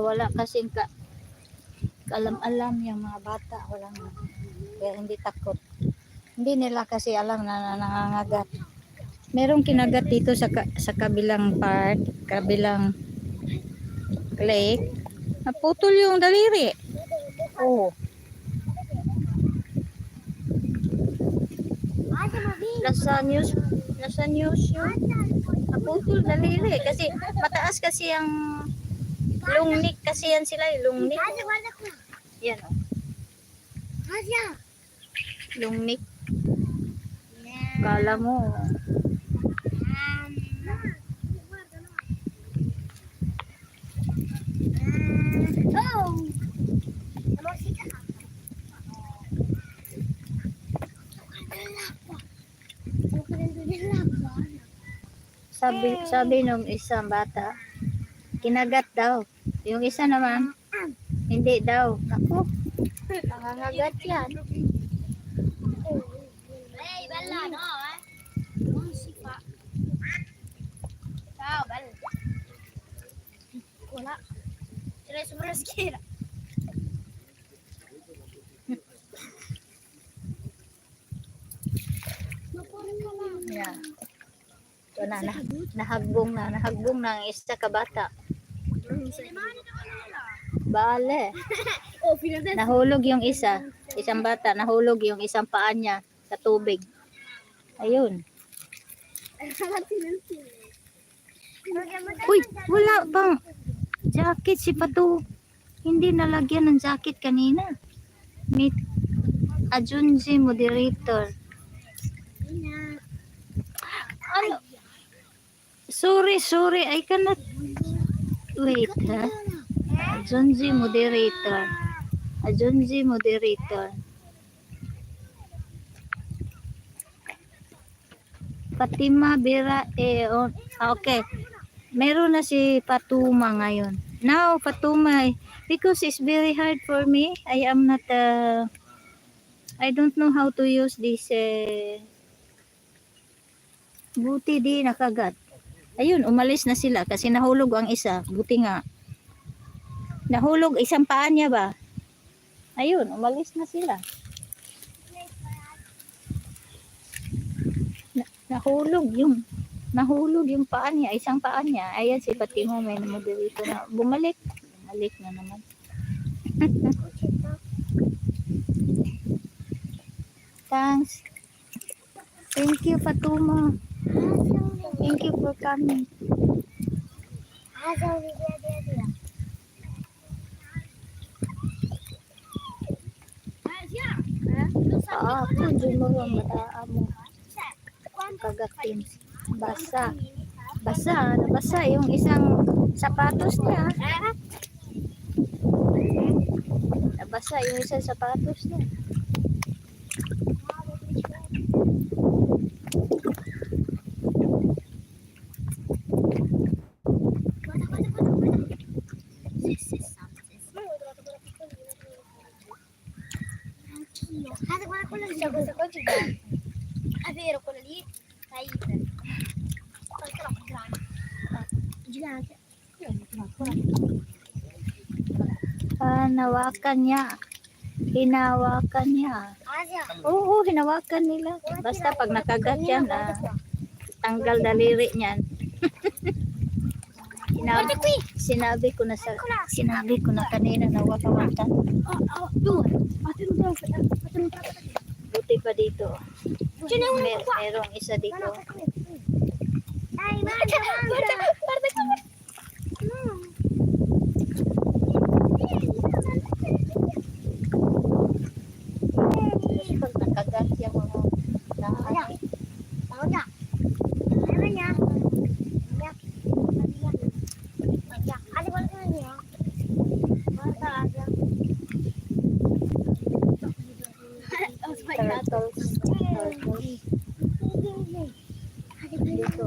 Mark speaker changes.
Speaker 1: Wala kasing alam-alam yung mga bata. Walang, kaya hindi takot. Hindi nila kasi alam na nangangagat. Merong kinagat dito sa kabilang part, kabilang lake. Naputol yung daliri. Oh. Nasa news yun. Naputol daliri kasi mataas kasi ang lungnik kasi yan sila, lungnik. Yan oh. Lungnik. Kala mo. Sabi nung isang bata, kinagat daw. Yung isa naman, hindi daw. Ako, nangangagat yan.
Speaker 2: Wala. Sila sobrang kira.
Speaker 1: Yeah. So, nahagbong na ang isa kabata. Bale. Nahulog yung isang bata, nahulog yung isang paa niya sa tubig. Ayun. Uy, wala bang jacket si Patu? Hindi nalagyan ng jacket kanina. Meet Ajunji moderator. Ano? Sorry, I cannot wait, ha? Ajunji moderator. Fatima Bira okay. Meron na si Fatuma ngayon. Now Fatuma, because it's very hard for me. I am not I don't know how to use this buti di nakagat. Ayun, umalis na sila kasi nahulog ang isa. Buti nga. Nahulog isang paa niya ba? Ayun, umalis na sila. Nahulog yung paa niya, isang paa niya. Ayan si Fatima, may moderator na bumalik na naman. Thanks. Thank you, Fatuma. Thank you for coming. Ako, dyan mo ang mataan mo. Kagatin. Basa yung isang sapatos niya. Nabasa yung isang sapatos niya. Hinawakan niya. Oo, hinawakan nila. Basta pag nakagat yan, tanggal daliri niyan. Sinabi ko na kanina na wakawakan. Buti pa dito. Merong isa dito. Pag nakagat yung mga turtles. Dito.